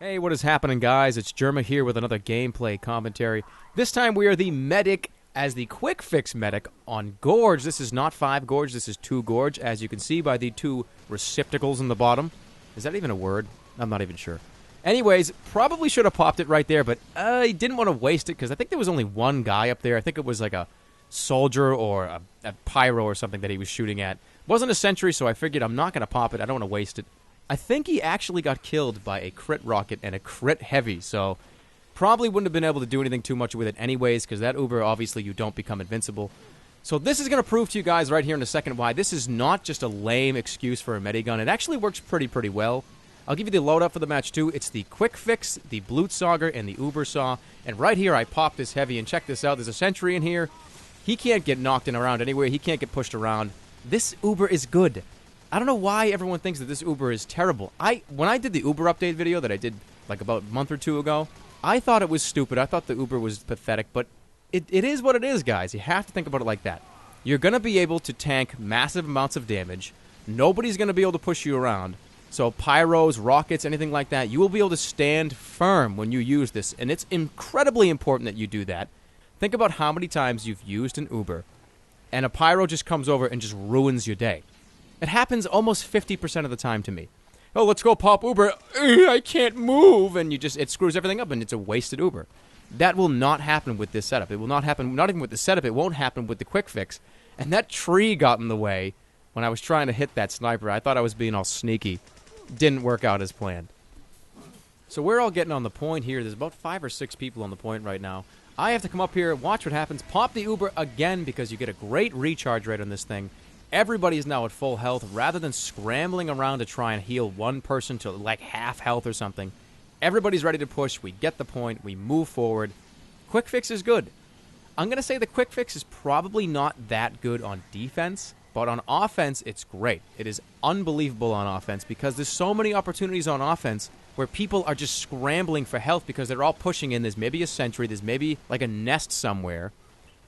Hey, what is happening, guys? It's Jerma here with another gameplay commentary. This time we are the medic as the quick fix medic on Gorge. This is not 5 Gorge, this is 2 Gorge, as you can see by the 2 receptacles in the bottom. Is that even a word? I'm not even sure. Anyways, probably should have popped it right there, but I didn't want to waste it because I think there was only one guy up there. I think it was like a soldier or a pyro or something that he was shooting at. Wasn't a sentry, so I figured I'm not going to pop it. I don't want to waste it. I think he actually got killed by a crit rocket and a crit heavy, so probably wouldn't have been able to do anything too much with it anyways, because that Uber, obviously, you don't become invincible. So this is going to prove to you guys right here in a second why this is not just a lame excuse for a medigun. It actually works pretty well. I'll give you the loadout for the match, too. It's the Quick Fix, the Blutsauger, and the Uber Saw. And right here, I pop this heavy, and check this out. There's a sentry in here. He can't get knocked in around anywhere. He can't get pushed around. This Uber is good. I don't know why everyone thinks that this Uber is terrible. When I did the Uber update video that I did like about a month or two ago, I thought it was stupid. I thought the Uber was pathetic, but it is what it is, guys. You have to think about it like that. You're going to be able to tank massive amounts of damage. Nobody's going to be able to push you around. So pyros, rockets, anything like that, you will be able to stand firm when you use this, and it's incredibly important that you do that. Think about how many times you've used an Uber, and a pyro just comes over and just ruins your day. It happens almost 50% of the time to me. Oh, let's go pop Uber. I can't move. And it screws everything up, and it's a wasted Uber. That will not happen with this setup. It will not happen, not even with the setup. It won't happen with the quick fix. And that tree got in the way when I was trying to hit that sniper. I thought I was being all sneaky. Didn't work out as planned. So we're all getting on the point here. There's about 5 or 6 people on the point right now. I have to come up here, watch what happens, pop the Uber again because you get a great recharge rate on this thing. Everybody is now at full health. Rather than scrambling around to try and heal one person to like half health or something, everybody's ready to push. We get the point. We move forward. Quick fix is good. I'm going to say the quick fix is probably not that good on defense, but on offense, it's great. It is unbelievable on offense because there's so many opportunities on offense where people are just scrambling for health because they're all pushing in. There's maybe a sentry. There's maybe like a nest somewhere.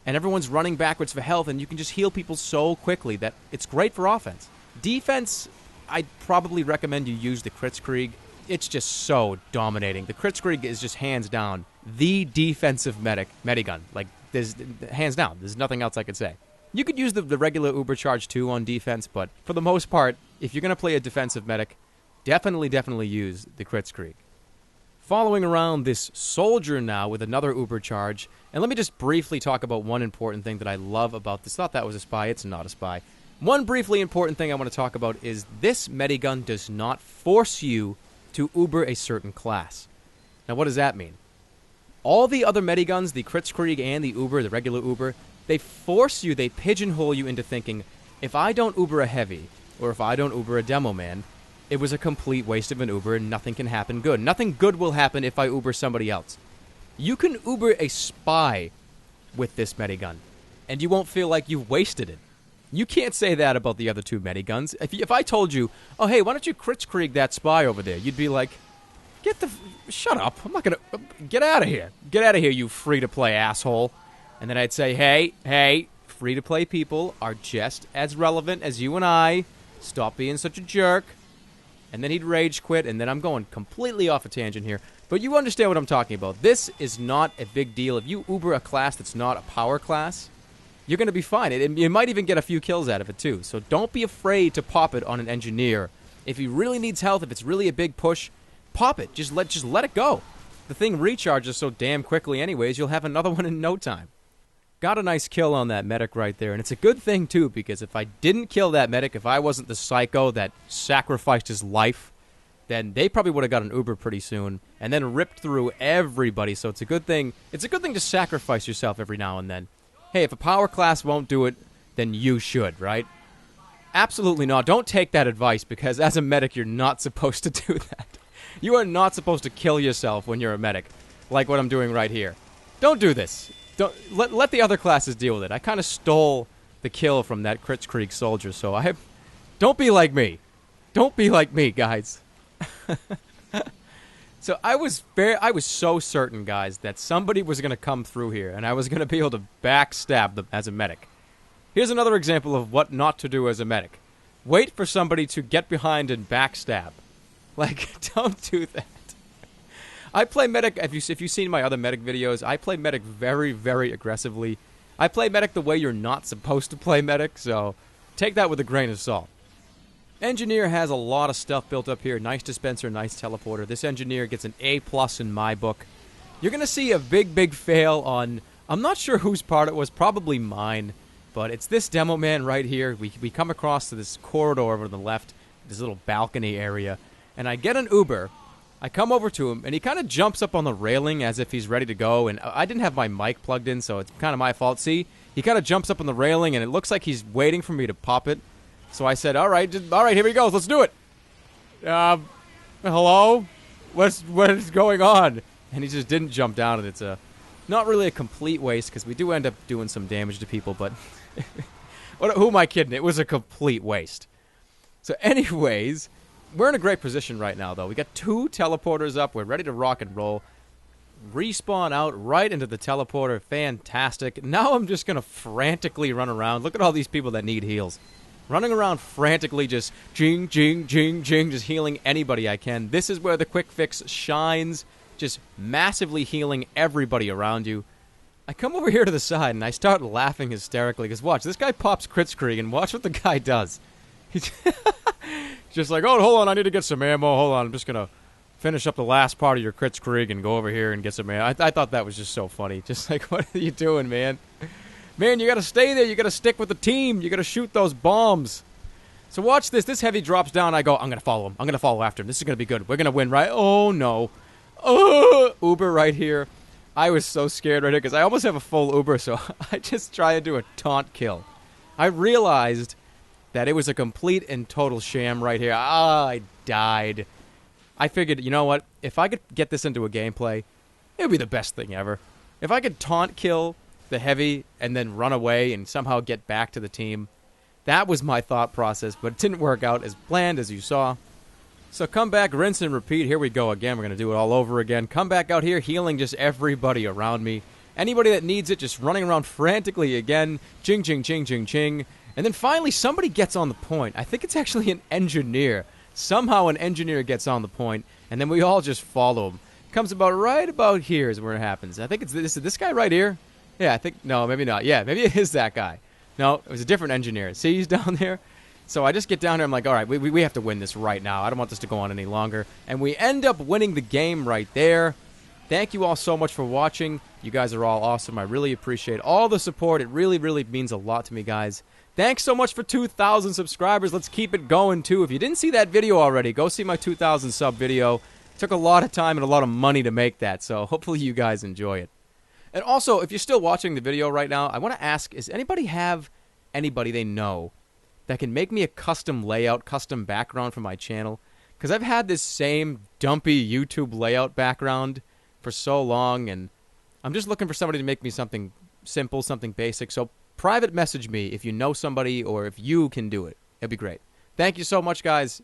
And everyone's running backwards for health, and you can just heal people so quickly that it's great for offense. Defense, I'd probably recommend you use the Kritzkrieg. It's just so dominating. The Kritzkrieg is just hands down the defensive medigun. Like, there's hands down. There's nothing else I could say. You could use the regular Uber Charge 2 on defense, but for the most part, if you're going to play a defensive medic, definitely use the Kritzkrieg. Following around this soldier now with another Uber Charge. And let me just briefly talk about one important thing that I love about this. Thought that was a spy. It's not a spy. One briefly important thing I want to talk about is this medigun does not force you to Uber a certain class. Now, what does that mean? All the other mediguns, the Kritzkrieg and the Uber, the regular Uber, they force you, they pigeonhole you into thinking, if I don't Uber a heavy, or if I don't Uber a demo man, it was a complete waste of an Uber and nothing can happen good. Nothing good will happen if I Uber somebody else. You can Uber a spy with this medigun, and you won't feel like you've wasted it. You can't say that about the other 2 mediguns. If I told you, oh, hey, why don't you Kritzkrieg that spy over there? You'd be like, shut up. I'm not going to, get out of here. Get out of here, you free-to-play asshole. And then I'd say, hey, free-to-play people are just as relevant as you and I. Stop being such a jerk. And then he'd rage quit, and then I'm going completely off a tangent here. But you understand what I'm talking about. This is not a big deal. If you Uber a class that's not a power class, you're going to be fine. You might even get a few kills out of it, too. So don't be afraid to pop it on an engineer. If he really needs health, if it's really a big push, pop it. Just let it go. The thing recharges so damn quickly anyways, you'll have another one in no time. Got a nice kill on that medic right there, and it's a good thing, too, because if I didn't kill that medic, if I wasn't the psycho that sacrificed his life, then they probably would have got an Uber pretty soon, and then ripped through everybody, so it's a good thing. It's a good thing to sacrifice yourself every now and then. Hey, if a power class won't do it, then you should, right? Absolutely not. Don't take that advice, because as a medic, you're not supposed to do that. You are not supposed to kill yourself when you're a medic, like what I'm doing right here. Don't do this. Don't let the other classes deal with it. I kind of stole the kill from that Kritzkrieg soldier, so don't be like me. Don't be like me, guys. So I was so certain, guys, that somebody was going to come through here, and I was going to be able to backstab them as a medic. Here's another example of what not to do as a medic. Wait for somebody to get behind and backstab. Like, don't do that. I play medic. If you've seen my other medic videos, I play medic very, very aggressively. I play medic the way you're not supposed to play medic, so take that with a grain of salt. Engineer has a lot of stuff built up here. Nice dispenser, nice teleporter. This engineer gets an A+ in my book. You're going to see a big, big fail on... I'm not sure whose part it was. Probably mine. But it's this demo man right here. We come across to this corridor over to the left. This little balcony area. And I get an Uber. I come over to him, and he kind of jumps up on the railing as if he's ready to go. And I didn't have my mic plugged in, so it's kind of my fault. See? He kind of jumps up on the railing, and it looks like he's waiting for me to pop it. So I said, all right, here we go. Let's do it. Hello? What is going on? And he just didn't jump down, and it's not really a complete waste, because we do end up doing some damage to people, but who am I kidding? It was a complete waste. So anyways, we're in a great position right now, though. We got 2 teleporters up. We're ready to rock and roll. Respawn out right into the teleporter. Fantastic. Now I'm just going to frantically run around. Look at all these people that need heals. Running around frantically, just jing, jing, jing, jing, just healing anybody I can. This is where the quick fix shines, just massively healing everybody around you. I come over here to the side, and I start laughing hysterically, because watch, this guy pops Kritzkrieg, and watch what the guy does. He's just like, oh, hold on, I need to get some ammo. Hold on, I'm just going to finish up the last part of your Kritzkrieg and go over here and get some ammo. I thought that was just so funny. Just like, what are you doing, man? Man, you gotta stay there. You gotta stick with the team. You gotta shoot those bombs. So watch this. This heavy drops down. I go, I'm gonna follow him. I'm gonna follow after him. This is gonna be good. We're gonna win, right? Oh, no. Uber right here. I was so scared right here because I almost have a full Uber, so I just try to do a taunt kill. I realized that it was a complete and total sham right here. I died. I figured, you know what? If I could get this into a gameplay, it would be the best thing ever. If I could taunt kill the heavy and then run away and somehow get back to the team. That was my thought process, but it didn't work out as planned, as you saw. So come back, rinse and repeat. Here we go again. We're going to do it all over again. Come back out here, healing just everybody around me. Anybody that needs it, just running around frantically again. Ching, ching, ching, ching, ching. And then finally, somebody gets on the point. I think it's actually an engineer. Somehow an engineer gets on the point, and then we all just follow him. Comes about right about here is where it happens. I think it's this guy right here. Yeah, I think, no, maybe not. Yeah, maybe it is that guy. No, it was a different engineer. See, he's down there. So I just get down here. I'm like, all right, we have to win this right now. I don't want this to go on any longer. And we end up winning the game right there. Thank you all so much for watching. You guys are all awesome. I really appreciate all the support. It really, really means a lot to me, guys. Thanks so much for 2,000 subscribers. Let's keep it going, too. If you didn't see that video already, go see my 2,000 sub video. It took a lot of time and a lot of money to make that, so hopefully you guys enjoy it. And also, if you're still watching the video right now, I want to ask, does anybody have anybody they know that can make me a custom layout, custom background for my channel? Because I've had this same dumpy YouTube layout background for so long, and I'm just looking for somebody to make me something simple, something basic. So private message me if you know somebody or if you can do it. It'd be great. Thank you so much, guys.